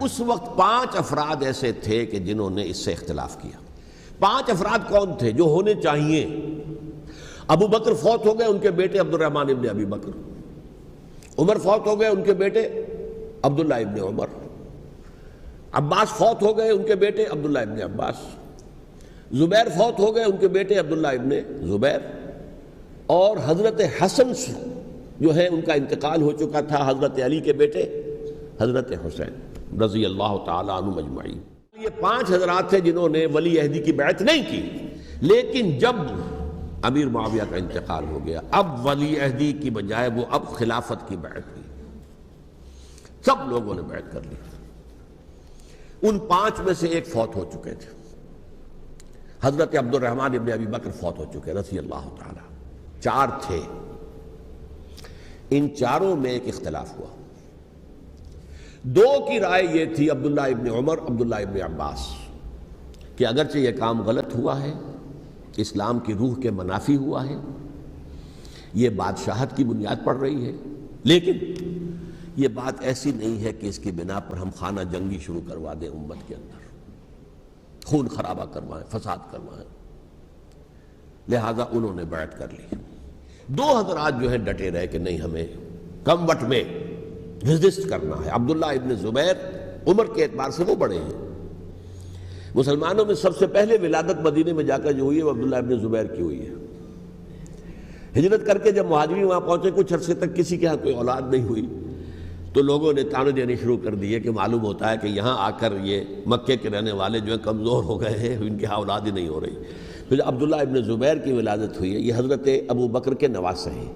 اس وقت 5 افراد ایسے تھے کہ جنہوں نے اس سے اختلاف کیا۔ 5 افراد کون تھے جو ہونے چاہیے؟ ابو بکر فوت ہو گئے، ان کے بیٹے عبد الرحمن ابن ابی بکر۔ عمر فوت ہو گئے، ان کے بیٹے عبداللہ ابن عمر۔ عباس فوت ہو گئے، ان کے بیٹے عبداللہ ابن عباس۔ زبیر فوت ہو گئے، ان کے بیٹے عبداللہ ابن زبیر۔ اور حضرت حسن جو ہے ان کا انتقال ہو چکا تھا، حضرت علی کے بیٹے حضرت حسین رضی اللہ تعالیٰ عنہ مجمعین۔ یہ 5 حضرات تھے جنہوں نے ولی عہدی کی بیعت نہیں کی، لیکن جب امیر معاویہ کا انتقال ہو گیا، اب ولی عہدی کی بجائے وہ اب خلافت کی بیعت کی، سب لوگوں نے بیعت کر لی۔ ان 5 میں سے ایک فوت ہو چکے تھے، حضرت عبد الرحمن ابن ابی بکر فوت ہو چکے رضی اللہ تعالیٰ۔ 4 تھے، ان 4 میں ایک اختلاف ہوا۔ 2 کی رائے یہ تھی، عبداللہ ابن عمر، عبداللہ ابن عباس، کہ اگرچہ یہ کام غلط ہوا ہے، اسلام کی روح کے منافی ہوا ہے، یہ بادشاہت کی بنیاد پڑ رہی ہے، لیکن یہ بات ایسی نہیں ہے کہ اس کی بنا پر ہم خانہ جنگی شروع کروا دیں، امت کے اندر خون خرابہ کروائیں، فساد کروائیں۔ لہذا انہوں نے بیعت کر لی۔ 2 حضرات جو ہیں ڈٹے رہے کہ نہیں، ہمیں کم وقت میں ریزسٹ کرنا ہے۔ عبداللہ ابن زبیر عمر کے اعتبار سے وہ بڑے ہیں، مسلمانوں میں سب سے پہلے ولادت مدینے میں جا کر جو ہوئی ہے وہ عبداللہ ابن زبیر کی ہوئی ہے۔ ہجرت کر کے جب مہاجرین وہاں پہنچے، کچھ عرصے تک کسی کے ہاں کوئی اولاد نہیں ہوئی، تو لوگوں نے تانے دینے شروع کر دیے کہ معلوم ہوتا ہے کہ یہاں آ کر یہ مکے کے رہنے والے جو ہیں کمزور ہو گئے ہیں، ان کے ہاں اولاد ہی نہیں ہو رہی۔ پھر عبداللہ ابن زبیر کی ولادت ہوئی ہے، یہ حضرت ابو بکر کے نواسے ہیں،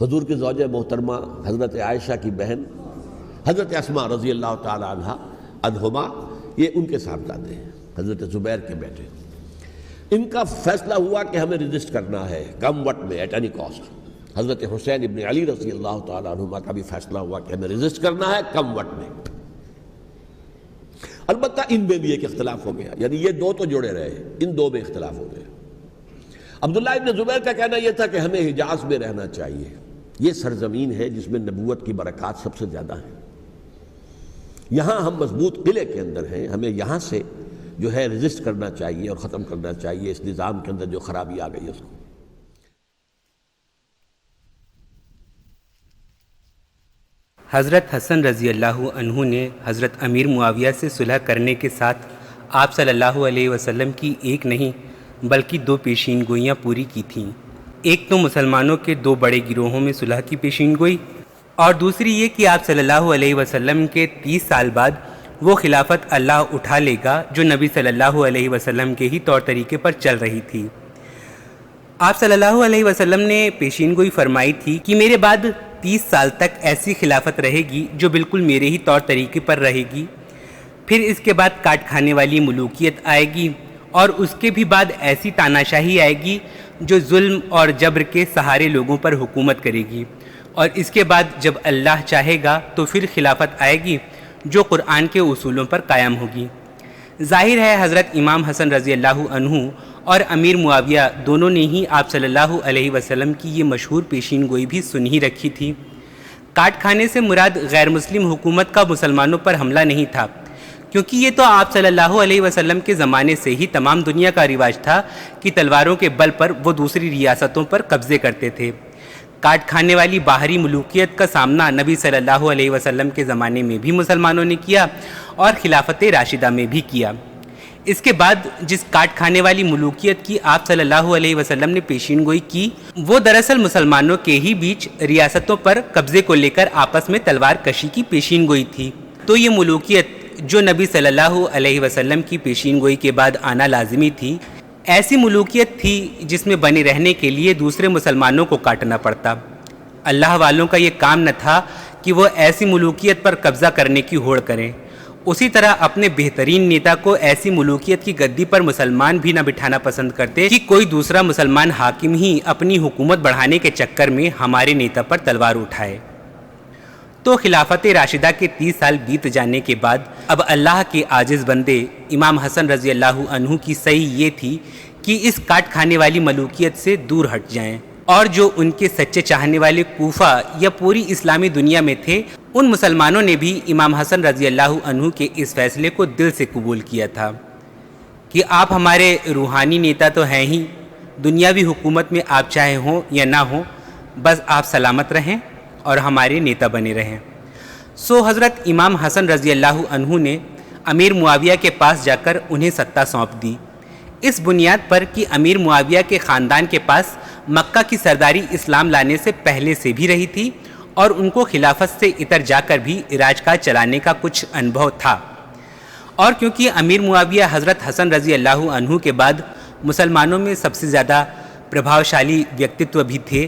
حضور کی زوجہ محترمہ حضرت عائشہ کی بہن حضرت اسماء رضی اللہ تعالی عنہا عنہما، یہ ان کے صاحبزادے ہیں، حضرت زبیر کے بیٹے۔ ان کا فیصلہ ہوا کہ ہمیں رجسٹ کرنا ہے کم وقت میں، ایٹ اینی کاسٹ۔ حضرت حسین ابن علی رضی اللہ تعالی عنہما کا بھی فیصلہ ہوا کہ ہمیں رجسٹ کرنا ہے کم وقت میں۔ البتہ ان میں بھی ایک اختلاف ہو گیا، یعنی یہ 2 تو جڑے رہے، ان 2 میں اختلاف ہو گیا۔ عبداللہ ابن زبیر کا کہنا یہ تھا کہ ہمیں حجاز میں رہنا چاہیے، یہ سرزمین ہے جس میں نبوت کی برکات سب سے زیادہ ہیں، یہاں ہم مضبوط قلعے کے اندر ہیں، ہمیں یہاں سے جو ہے رجسٹ کرنا چاہیے اور ختم کرنا چاہیے اس نظام کے اندر جو خرابی آ گئی ہے اس کو۔ حضرت حسن رضی اللہ عنہ نے حضرت امیر معاویہ سے صلح کرنے کے ساتھ آپ صلی اللہ علیہ وسلم کی ایک نہیں بلکہ 2 پیشین گوئیاں پوری کی تھیں۔ ایک تو مسلمانوں کے 2 بڑے گروہوں میں صلح کی پیشین گوئی، اور دوسری یہ کہ آپ صلی اللہ علیہ وسلم کے 30 سال بعد وہ خلافت اللہ اٹھا لے گا جو نبی صلی اللہ علیہ وسلم کے ہی طور طریقے پر چل رہی تھی۔ آپ صلی اللہ علیہ وسلم نے پیشین گوئی فرمائی تھی کہ میرے بعد 30 سال تک ایسی خلافت رہے گی جو بالکل میرے ہی طور طریقے پر رہے گی، پھر اس کے بعد کاٹ کھانے والی ملوکیت آئے گی، اور اس کے بھی بعد ایسی تاناشاہی آئے گی جو ظلم اور جبر کے سہارے لوگوں پر حکومت کرے گی، اور اس کے بعد جب اللہ چاہے گا تو پھر خلافت آئے گی جو قرآن کے اصولوں پر قائم ہوگی۔ ظاہر ہے حضرت امام حسن رضی اللہ عنہ اور امیر معاویہ دونوں نے ہی آپ صلی اللہ علیہ وسلم کی یہ مشہور پیشین گوئی بھی سن ہی رکھی تھی۔ کاٹ کھانے سے مراد غیر مسلم حکومت کا مسلمانوں پر حملہ نہیں تھا، کیونکہ یہ تو آپ صلی اللہ علیہ وسلم کے زمانے سے ہی تمام دنیا کا رواج تھا کہ تلواروں کے بل پر وہ دوسری ریاستوں پر قبضے کرتے تھے۔ کاٹ کھانے والی باہری ملوکیت کا سامنا نبی صلی اللہ علیہ وسلم کے زمانے میں بھی مسلمانوں نے کیا اور خلافت راشدہ میں بھی کیا۔ اس کے بعد جس کاٹ کھانے والی ملوکیت کی آپ صلی اللہ علیہ وسلم نے پیشین گوئی کی، وہ دراصل مسلمانوں کے ہی بیچ ریاستوں پر قبضے کو لے کر آپس میں تلوار کشی کی پیشین گوئی تھی۔ تو یہ ملوکیت جو نبی صلی اللہ علیہ وسلم کی پیشین گوئی کے بعد آنا لازمی تھی، ایسی ملوکیت تھی جس میں بنے رہنے کے لیے دوسرے مسلمانوں کو کاٹنا پڑتا۔ اللہ والوں کا یہ کام نہ تھا کہ وہ ایسی ملوکیت پر قبضہ کرنے کی ہوڑ کریں، اسی طرح اپنے بہترین نیتا کو ایسی ملوکیت کی گدی پر مسلمان بھی نہ بٹھانا پسند کرتے کہ کوئی دوسرا مسلمان حاکم ہی اپنی حکومت بڑھانے کے چکر میں ہمارے نیتا پر تلوار اٹھائے۔ تو خلافت راشدہ کے 30 سال بیت جانے کے بعد اب اللہ کے عاجز بندے امام حسن رضی اللہ عنہ کی صحیح یہ تھی کہ اس کاٹ کھانے والی ملوکیت سے دور ہٹ جائیں اور جو ان کے سچے چاہنے والے کوفہ یا پوری اسلامی دنیا میں تھے، ان مسلمانوں نے بھی امام حسن رضی اللہ عنہ کے اس فیصلے کو دل سے قبول کیا تھا کہ آپ ہمارے روحانی نیتا تو ہیں ہی، دنیاوی حکومت میں آپ چاہے ہوں یا نہ ہوں، بس آپ سلامت رہیں اور ہمارے نیتا بنے رہیں۔ سو حضرت امام حسن رضی اللہ عنہ نے امیر معاویہ کے پاس جا کر انہیں ستہ سونپ دی، اس بنیاد پر کہ امیر معاویہ کے خاندان کے پاس مکہ کی سرداری اسلام لانے سے پہلے سے بھی رہی تھی اور ان کو خلافت سے اتر جا کر بھی راج کاج چلانے کا کچھ انبھو تھا، اور کیونکہ امیر معاویہ حضرت حسن رضی اللہ عنہ کے بعد مسلمانوں میں سب سے زیادہ پربھاوشالی ویکتتو بھی تھے،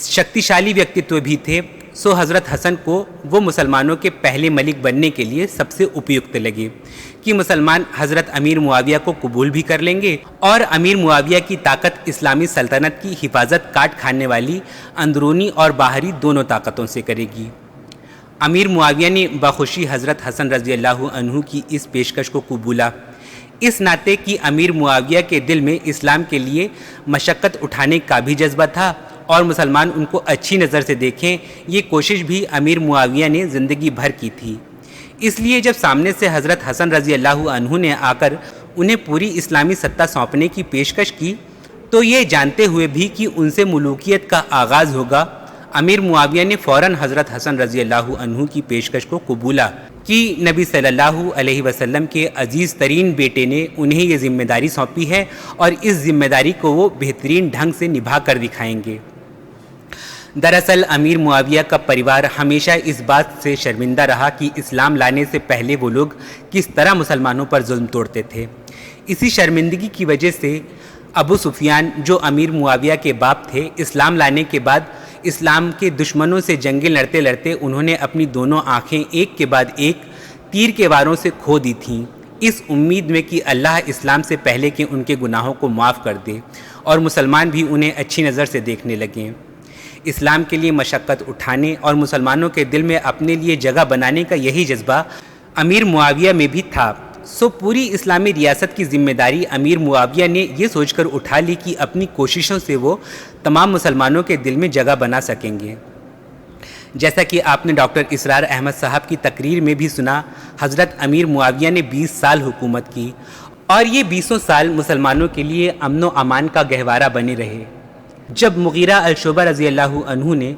شکتیشالی ویکتتو بھی تھے، سو حضرت حسن کو وہ مسلمانوں کے پہلے ملک بننے کے لیے سب سے اپیکت لگے کہ مسلمان حضرت امیر معاویہ کو قبول بھی کر لیں گے اور امیر معاویہ کی طاقت اسلامی سلطنت کی حفاظت کاٹ کھانے والی اندرونی اور باہری دونوں طاقتوں سے کرے گی۔ امیر معاویہ نے بخوشی حضرت حسن رضی اللہ عنہ کی اس پیشکش کو قبولا، اس ناطے کہ امیر معاویہ کے دل میں اسلام کے لیے مشقت اٹھانے کا بھی جذبہ تھا اور مسلمان ان کو اچھی نظر سے دیکھیں، یہ کوشش بھی امیر معاویہ نے زندگی بھر کی تھی۔ اس لیے جب سامنے سے حضرت حسن رضی اللہ عنہ نے آ کر انہیں پوری اسلامی ستہ سونپنے کی پیشکش کی تو یہ جانتے ہوئے بھی کہ ان سے ملوکیت کا آغاز ہوگا، امیر معاویہ نے فوراً حضرت حسن رضی اللہ عنہ کی پیشکش کو قبولا کہ نبی صلی اللہ علیہ وسلم کے عزیز ترین بیٹے نے انہیں یہ ذمہ داری سونپی ہے اور اس ذمہ داری کو وہ بہترین ڈھنگ سے نبھا کر دکھائیں گے۔ دراصل امیر معاویہ کا پریوار ہمیشہ اس بات سے شرمندہ رہا کہ اسلام لانے سے پہلے وہ لوگ کس طرح مسلمانوں پر ظلم توڑتے تھے۔ اسی شرمندگی کی وجہ سے ابو سفیان جو امیر معاویہ کے باپ تھے، اسلام لانے کے بعد اسلام کے دشمنوں سے جنگیں لڑتے لڑتے انہوں نے اپنی دونوں آنکھیں ایک کے بعد ایک تیر کے واروں سے کھو دی تھیں، اس امید میں کہ اللہ اسلام سے پہلے کے ان کے گناہوں کو معاف کر دے اور مسلمان بھی انہیں اچھی نظر سے دیکھنے لگیں۔ اسلام کے لیے مشقت اٹھانے اور مسلمانوں کے دل میں اپنے لیے جگہ بنانے کا یہی جذبہ امیر معاویہ میں بھی تھا، سو پوری اسلامی ریاست کی ذمہ داری امیر معاویہ نے یہ سوچ کر اٹھا لی کہ اپنی کوششوں سے وہ تمام مسلمانوں کے دل میں جگہ بنا سکیں گے۔ جیسا کہ آپ نے ڈاکٹر اسرار احمد صاحب کی تقریر میں بھی سنا، حضرت امیر معاویہ نے 20 سال حکومت کی اور یہ 20 سال مسلمانوں کے لیے امن و امان کا گہوارہ بنے رہے۔ جب مغیرہ الشعبہ رضی اللہ عنہ نے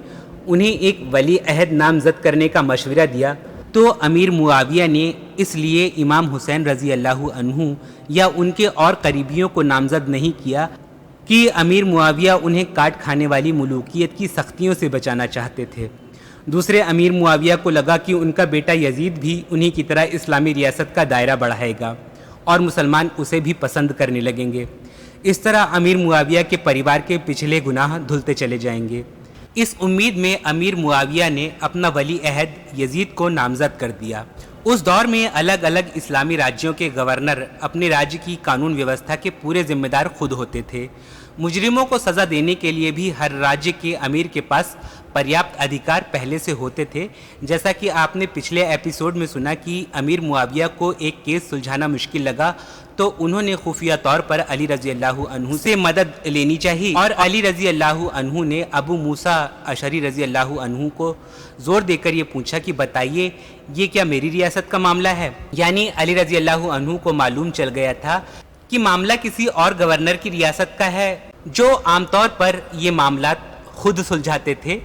انہیں ایک ولی عہد نامزد کرنے کا مشورہ دیا تو امیر معاویہ نے اس لیے امام حسین رضی اللہ عنہ یا ان کے اور قریبیوں کو نامزد نہیں کیا کہ امیر معاویہ انہیں کاٹ کھانے والی ملوکیت کی سختیوں سے بچانا چاہتے تھے۔ دوسرے امیر معاویہ کو لگا کہ ان کا بیٹا یزید بھی انہی کی طرح اسلامی ریاست کا دائرہ بڑھائے گا اور مسلمان اسے بھی پسند کرنے لگیں گے، اس طرح امیر معاویہ کے پریوار کے پچھلے گناہ دھلتے چلے جائیں گے۔ اس امید میں امیر معاویہ نے اپنا ولی عہد یزید کو نامزد کر دیا۔ اس دور میں الگ الگ اسلامی راجیوں کے گورنر اپنے راج کی قانون ویوستھا کے پورے ذمہ دار خود ہوتے تھے۔ مجرموں کو سزا دینے کے لیے بھی ہر راجیہ کے امیر کے پاس پریاپت ادھیکار پہلے سے ہوتے تھے، جیسا کہ آپ نے پچھلے ایپیسوڈ میں سنا کہ امیر معاویہ کو ایک کیس سلجھانا مشکل لگا تو انہوں نے خفیہ طور پر علی رضی اللہ عنہ سے مدد لینی چاہی اور علی رضی اللہ عنہ نے ابو موسیٰ اشعری رضی اللہ عنہ کو زور دے کر یہ پوچھا کہ بتائیے یہ کیا میری ریاست کا معاملہ ہے؟ یعنی علی رضی اللہ عنہ کو معلوم چل گیا تھا کہ معاملہ کسی اور گورنر کی ریاست کا ہے جو عام طور پر یہ معاملات خود سلجھاتے تھے۔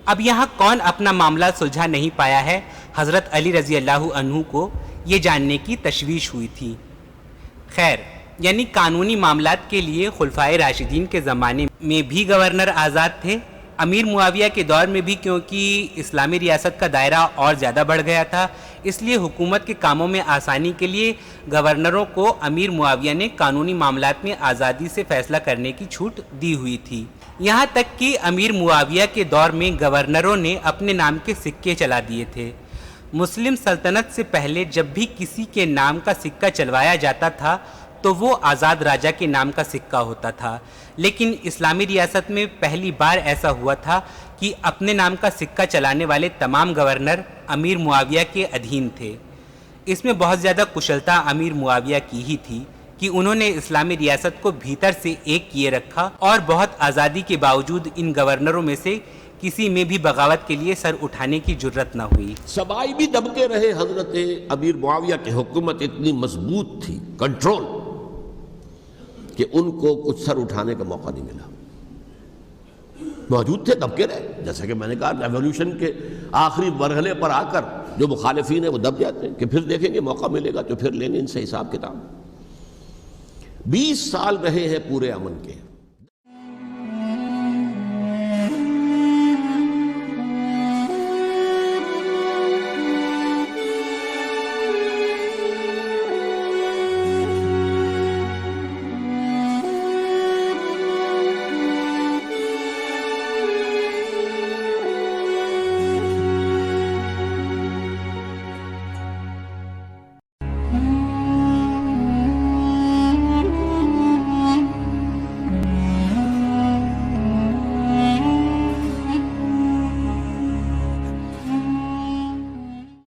اب یہاں کون اپنا معاملہ سلجھا نہیں پایا ہے، حضرت علی رضی اللہ عنہ کو یہ جاننے کی تشویش ہوئی تھی۔ خیر، یعنی قانونی معاملات کے لیے خلفائے راشدین کے زمانے میں بھی گورنر آزاد تھے، امیر معاویہ کے دور میں بھی، کیونکہ اسلامی ریاست کا دائرہ اور زیادہ بڑھ گیا تھا، اس لیے حکومت کے کاموں میں آسانی کے لیے گورنروں کو امیر معاویہ نے قانونی معاملات میں آزادی سے فیصلہ کرنے کی چھوٹ دی ہوئی تھی۔ یہاں تک کہ امیر معاویہ کے دور میں گورنروں نے اپنے نام کے سکے چلا دیے تھے۔ مسلم سلطنت سے پہلے جب بھی کسی کے نام کا سکہ چلوایا جاتا تھا تو وہ آزاد راجہ کے نام کا سکہ ہوتا تھا، لیکن اسلامی ریاست میں پہلی بار ایسا ہوا تھا کہ اپنے نام کا سکہ چلانے والے تمام گورنر امیر معاویہ کے ادھین تھے۔ اس میں بہت زیادہ کشلتا امیر معاویہ کی ہی تھی، کہ انہوں نے اسلامی ریاست کو بھیتر سے ایک کیے رکھا اور بہت آزادی کے باوجود ان گورنروں میں سے کسی میں بھی بغاوت کے لیے سر اٹھانے کی جرت نہ ہوئی۔ سبائی بھی دبکے رہے، حضرت امیر معاویہ کی حکومت اتنی مضبوط تھی، کنٹرول، کہ ان کو کچھ سر اٹھانے کا موقع نہیں ملا۔ موجود تھے، دبکے رہے، جیسا کہ میں نے کہا ریولوشن کے آخری مرحلے پر آ کر جو مخالفین ہیں وہ دب جاتے ہیں کہ پھر دیکھیں گے موقع ملے گا تو پھر لیں گے ان سے حساب کتاب۔ 20 سال رہے ہیں پورے امن کے،